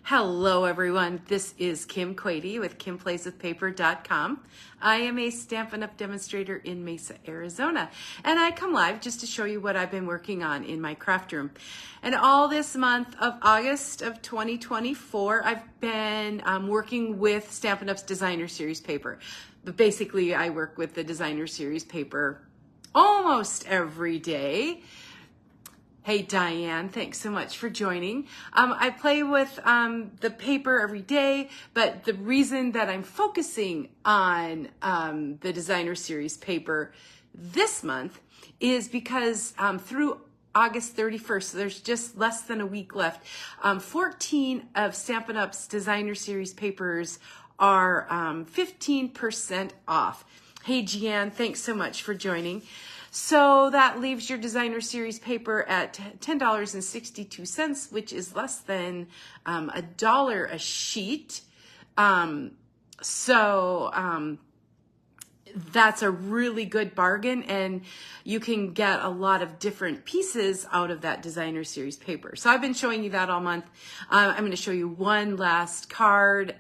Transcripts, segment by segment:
Hello everyone, this is Kim Quady with KimPlaysWithPaper.com. I am a Stampin' Up! Demonstrator in Mesa, Arizona, and I come live just to show you what I've been working on in my craft room. And all this month of August of 2024, I've been working with Stampin' Up's Designer Series paper. But basically, I work with the Designer Series paper almost every day. Hey Diane, thanks so much for joining. I play with the paper every day, but the reason that I'm focusing on the Designer Series paper this month is because through August 31st, so there's just less than a week left, 14 of Stampin' Up's Designer Series papers are 15% off. Hey Jeanne, thanks so much for joining. So that leaves your Designer Series paper at $10.62, which is less than $1 a sheet. That's a really good bargain, and you can get a lot of different pieces out of that Designer Series paper. So I've been showing you that all month. I'm going to show you one last card.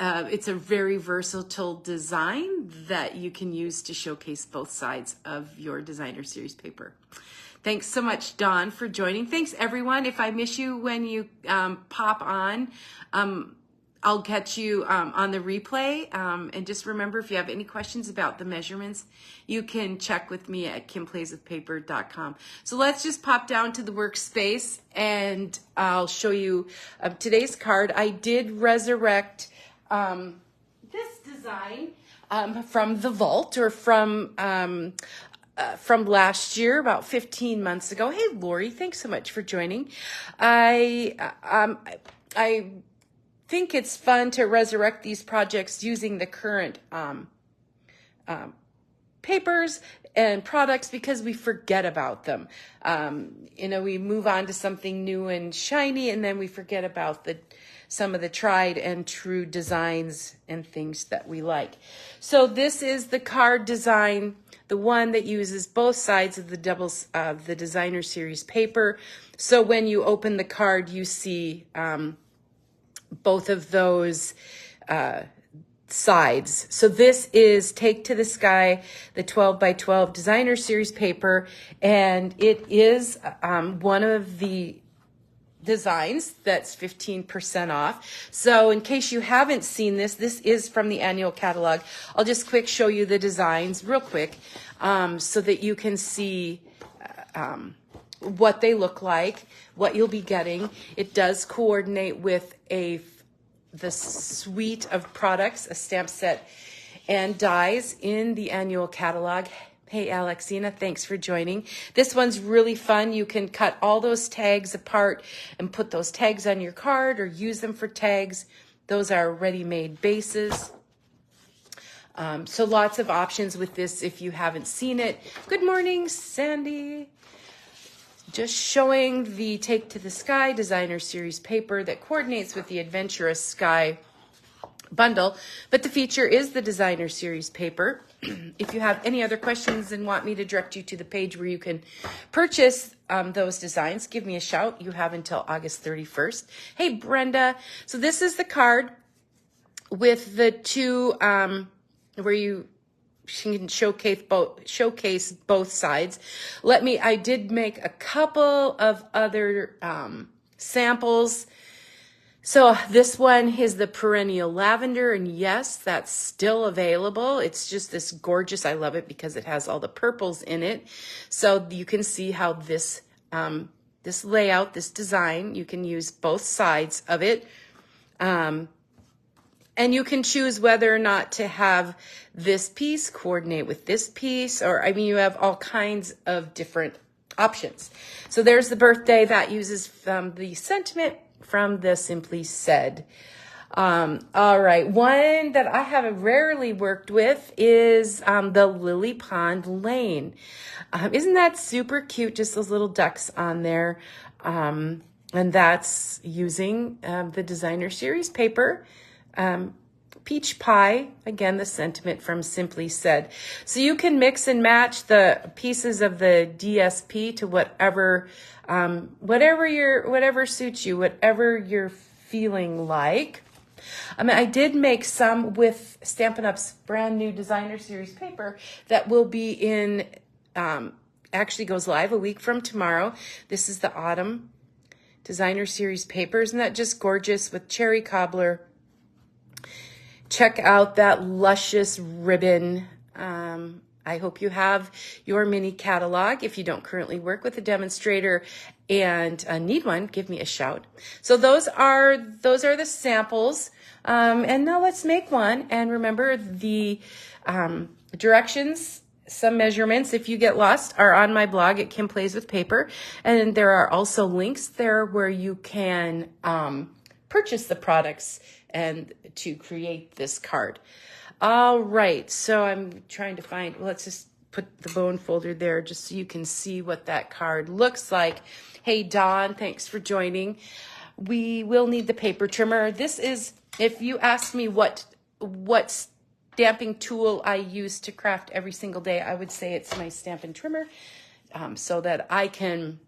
It's a very versatile design that you can use to showcase both sides of your Designer Series paper. Thanks so much, Dawn, for joining. Thanks, everyone. If I miss you when you pop on, I'll catch you on the replay. And just remember, if you have any questions about the measurements, you can check with me at KimPlaysWithPaper.com. So let's just pop down to the workspace, and I'll show you today's card. I did resurrect this design from the vault, or from last year, about 15 months ago. Hey, Lori, thanks so much for joining. I think it's fun to resurrect these projects using the current papers and products, because we forget about them. We move on to something new and shiny, and then we forget about some of the tried and true designs and things that we like. So this is the card design, the one that uses both sides of the Designer Series paper. So when you open the card, you see both of those sides. So this is Take to the Sky, the 12 by 12 Designer Series paper, and it is one of the designs that's 15% off. So in case you haven't seen this is from the annual catalog. I'll just quick show you the designs real quick so that you can see what they look like, what you'll be getting. It does coordinate with the suite of products, a stamp set and dies in the annual catalog. Hey, Alexina, thanks for joining. This one's really fun. You can cut all those tags apart and put those tags on your card or use them for tags. Those are ready-made bases. So lots of options with this if you haven't seen it. Good morning, Sandy. Just showing the Take to the Sky Designer Series paper that coordinates with the Adventurous Sky bundle, but the feature is the Designer Series paper. If you have any other questions and want me to direct you to the page where you can purchase those designs, give me a shout. You have until August 31st. Hey, Brenda. So this is the card with the two where you can showcase both sides. I did make a couple of other samples. So this one is the Perennial Lavender, and yes, that's still available. It's just this gorgeous, I love it because it has all the purples in it. So you can see how this layout, this design, you can use both sides of it. And you can choose whether or not to have this piece coordinate with this piece, or you have all kinds of different options. So there's the birthday that uses the sentiment from the Simply Said. All right, one that I have rarely worked with is the Lily Pond Lane. Isn't that super cute? Just those little ducks on there. And that's using the Designer Series paper. Peach Pie, again, the sentiment from Simply Said. So you can mix and match the pieces of the DSP to whatever suits you, whatever your feeling like. I did make some with Stampin' Up's brand new Designer Series paper that will be in, actually goes live a week from tomorrow. This is the Autumn Designer Series paper. Isn't that just gorgeous with cherry cobbler? Check out that luscious ribbon. I hope you have your mini catalog. If you don't currently work with a demonstrator and need one, give me a shout. So those are the samples. And now let's make one. And remember, the directions, some measurements, if you get lost, are on my blog at Kim Plays with Paper. And there are also links there where you can purchase the products and to create this card. All right, so I'm trying to find, let's just put the bone folder there just so you can see what that card looks like. Hey, Dawn, thanks for joining. We will need the paper trimmer. This is, if you ask me what stamping tool I use to craft every single day, I would say it's my Stampin' Trimmer, so that I can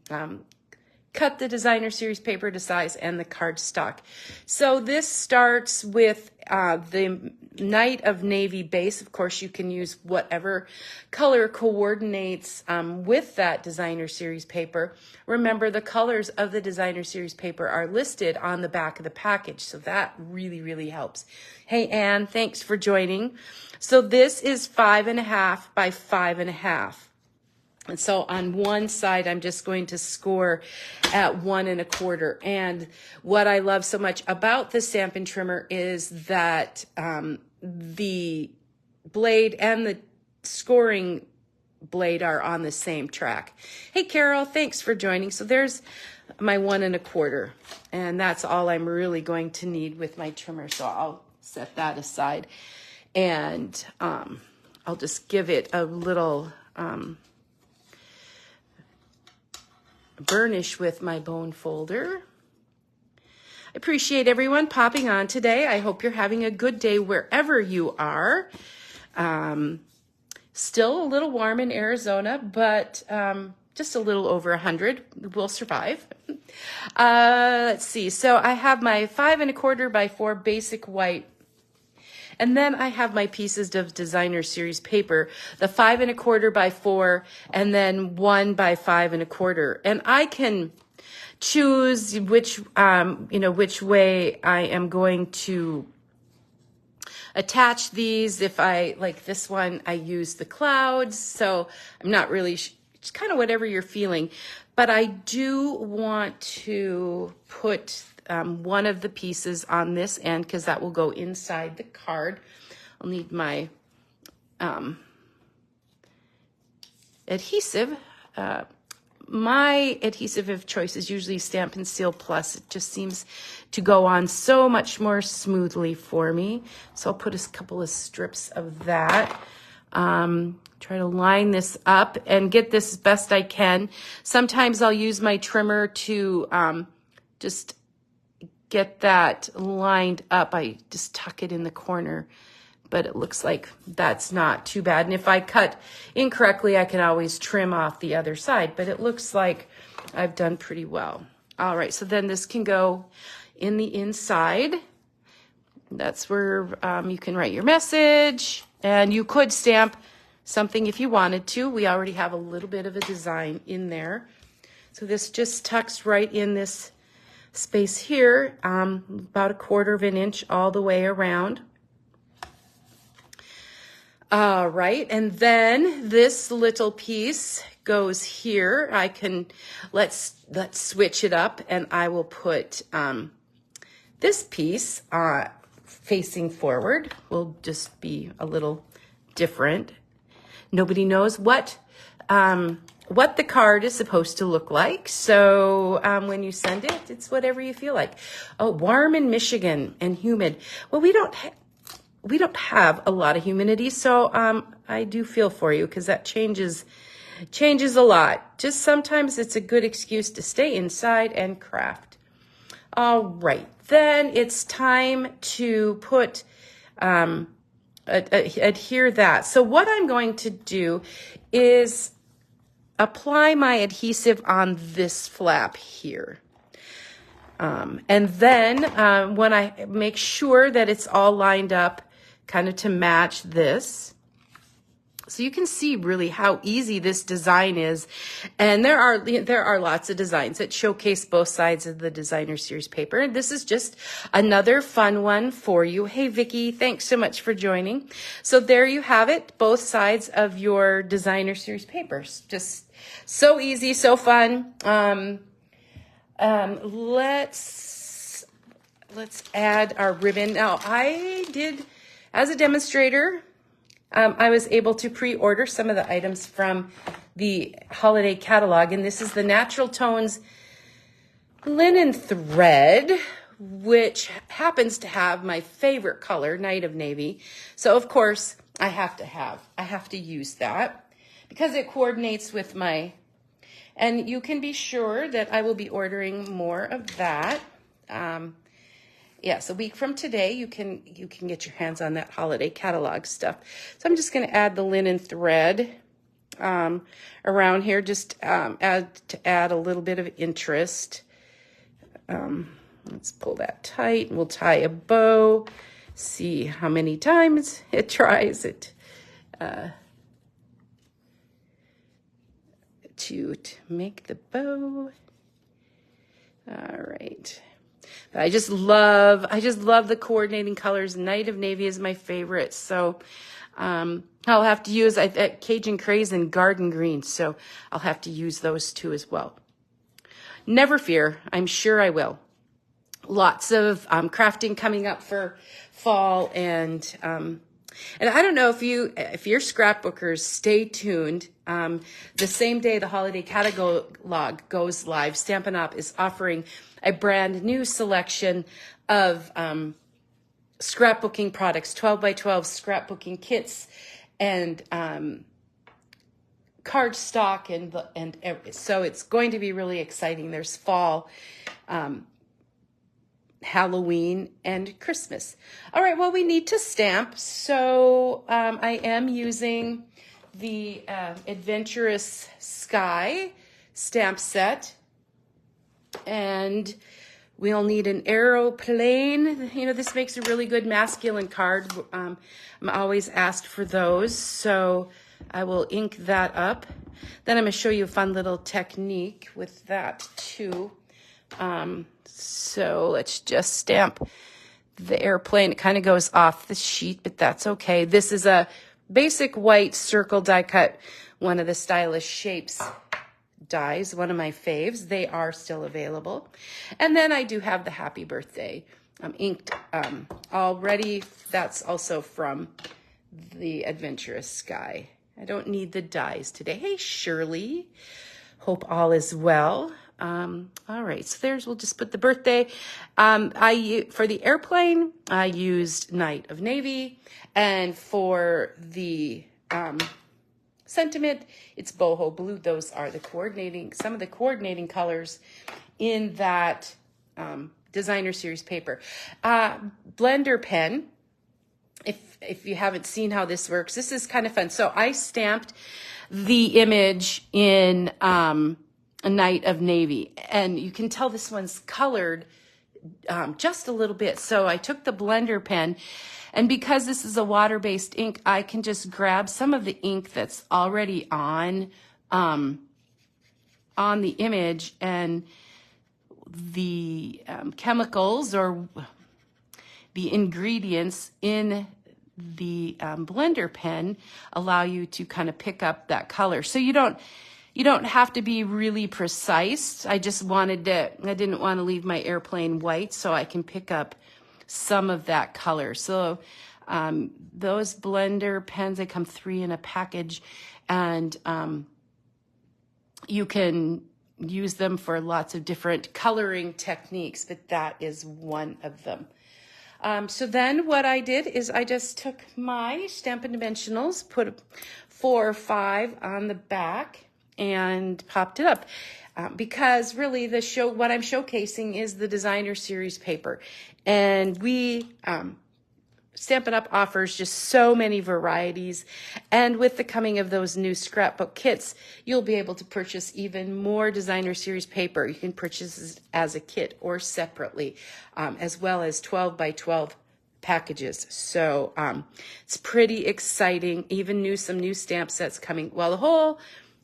cut the Designer Series paper to size and the cardstock. So this starts with the Night of Navy base. Of course, you can use whatever color coordinates with that Designer Series paper. Remember, the colors of the Designer Series paper are listed on the back of the package, so that really, really helps. Hey, Anne, thanks for joining. So this is 5.5 by 5.5. And so on one side, I'm just going to score at 1 1/4. And what I love so much about the Stampin' Trimmer is that the blade and the scoring blade are on the same track. Hey, Carol, thanks for joining. So there's my 1 1/4. And that's all I'm really going to need with my trimmer. So I'll set that aside. And I'll just give it a little burnish with my bone folder. I appreciate everyone popping on today. I hope you're having a good day wherever you are. Still a little warm in Arizona, but just a little over 100. We'll survive. Let's see. So I have my 5 1/4 by 4 basic white. And then I have my pieces of Designer Series paper, the 5 1/4 by 4, and then 1 by 5 1/4. And I can choose which way I am going to attach these. If I like this one, I use the clouds. So I'm not really, it's kind of whatever you're feeling. But I do want to put one of the pieces on this end because that will go inside the card. I'll need my adhesive. My adhesive of choice is usually Stampin' Seal Plus. It just seems to go on so much more smoothly for me. So I'll put a couple of strips of that. Try to line this up and get this as best I can. Sometimes I'll use my trimmer to just get that lined up. I just tuck it in the corner, but it looks like that's not too bad. And if I cut incorrectly, I can always trim off the other side, but it looks like I've done pretty well. All right, so then this can go in the inside. That's where you can write your message, and you could stamp something if you wanted to. We already have a little bit of a design in there. So this just tucks right in this space here, about 1/4 inch all the way around. All right, and then this little piece goes here. I can, let's switch it up, and I will put this piece facing forward. Will just be a little different. Nobody knows what the card is supposed to look like. So when you send it, it's whatever you feel like. Oh, warm in Michigan and humid. Well, we don't have a lot of humidity, so I do feel for you because that changes a lot. Just sometimes it's a good excuse to stay inside and craft. All right, then it's time to put adhere that. So what I'm going to do is apply my adhesive on this flap here. And then when I make sure that it's all lined up kind of to match this, so you can see really how easy this design is. And there are lots of designs that showcase both sides of the designer series paper. And this is just another fun one for you. Hey, Vicki, thanks so much for joining. So there you have it, both sides of your designer series papers. Just so easy, so fun. Let's add our ribbon. Now, I did, as a demonstrator, I was able to pre-order some of the items from the holiday catalog, and this is the Natural Tones linen thread, which happens to have my favorite color, Night of Navy. So of course, I have to use that because it coordinates with my, and you can be sure that I will be ordering more of that. Yes, a week from today, you can get your hands on that holiday catalog stuff. So I'm just going to add the linen thread around here, just add a little bit of interest. Let's pull that tight, and we'll tie a bow. See how many times it tries it to make the bow. All right. I just love the coordinating colors. Night of Navy is my favorite. So I'll have to use Cajun Craze and Garden Green. So I'll have to use those two as well. Never fear. I'm sure I will. Lots of crafting coming up for fall. And I don't know if you're scrapbookers, stay tuned. The same day the holiday catalog goes live, Stampin' Up! Is offering a brand new selection of scrapbooking products, 12 by 12 scrapbooking kits, and cardstock, and so it's going to be really exciting. There's fall, Halloween, and Christmas. All right, well, we need to stamp, so I am using the Adventurous Sky stamp set. And we'll need an aeroplane. You know, this makes a really good masculine card. I'm always asked for those, so I will ink that up. Then I'm going to show you a fun little technique with that too. So let's just stamp the airplane. It kind of goes off the sheet, but that's okay. This is a basic white circle die cut, one of the Stylish Shapes dies, one of my faves. They are still available. And then I do have the Happy Birthday inked already. That's also from the Adventurous Sky. I don't need the dies today. Hey, Shirley. Hope all is well. All right, so we'll just put the birthday. For the airplane, I used Night of Navy. And for the sentiment, it's boho blue. Those are some of the coordinating colors in that designer series paper. Blender pen, if you haven't seen how this works, this is kind of fun. So I stamped the image in a Night of Navy, and you can tell this one's colored just a little bit. So I took the blender pen, and because this is a water-based ink, I can just grab some of the ink that's already on the image, and the chemicals or the ingredients in the blender pen allow you to kind of pick up that color. So you don't have to be really precise. I didn't want to leave my airplane white, so I can pick up some of that color. So those blender pens, they come 3 in a package, and you can use them for lots of different coloring techniques, but that is one of them. So then what I did is I just took my Stampin' Dimensionals, put 4 or 5 on the back, and popped it up. Because really what I'm showcasing is the designer series paper. And we Stampin' Up! Offers just so many varieties. And with the coming of those new scrapbook kits, you'll be able to purchase even more designer series paper. You can purchase it as a kit or separately, as well as 12 by 12 packages. So it's pretty exciting. Even some new stamp sets coming. Well, the whole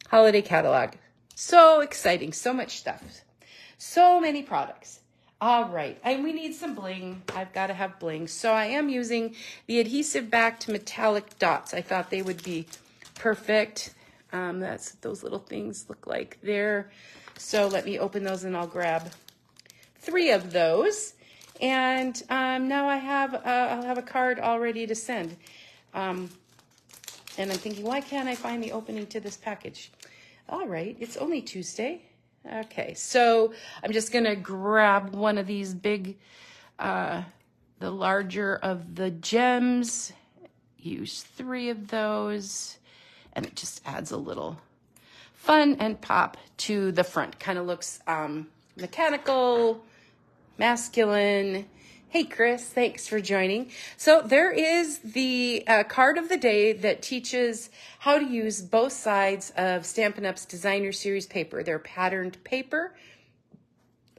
holiday catalog. So exciting. So much stuff. So many products. All right, and we need some bling. I've got to have bling. So I am using the adhesive backed metallic dots. I thought they would be perfect. That's what those little things look like there. So let me open those and I'll grab 3 of those. And now I'll have a card all ready to send. And I'm thinking, why can't I find the opening to this package? All right, it's only Tuesday. Okay, so I'm just going to grab one of these big, the larger of the gems, use 3 of those, and it just adds a little fun and pop to the front. Kind of looks mechanical, masculine. Hey, Chris, thanks for joining. So there is the card of the day that teaches how to use both sides of Stampin' Up's Designer Series paper. They're patterned paper.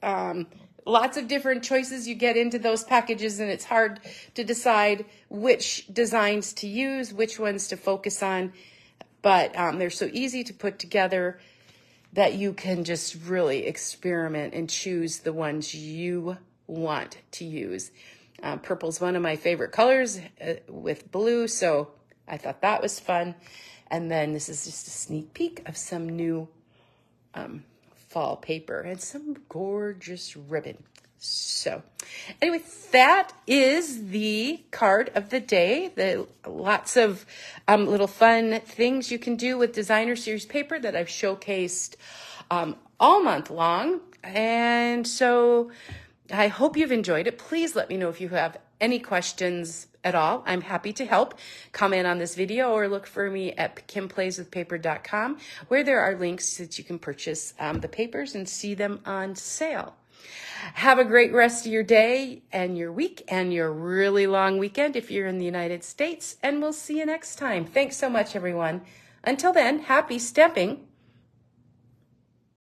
Lots of different choices you get into those packages, and it's hard to decide which designs to use, which ones to focus on. But they're so easy to put together that you can just really experiment and choose the ones you want to use. Purple's one of my favorite colors with blue, so I thought that was fun. And then this is just a sneak peek of some new fall paper and some gorgeous ribbon. So anyway, that is the card of the day. Lots of little fun things you can do with designer series paper that I've showcased all month long. And so I hope you've enjoyed it. Please let me know if you have any questions at all. I'm happy to help. Comment on this video or look for me at kimplayswithpaper.com, where there are links that you can purchase the papers and see them on sale. Have a great rest of your day and your week and your really long weekend if you're in the United States, and we'll see you next time. Thanks so much, everyone. Until then, happy stamping.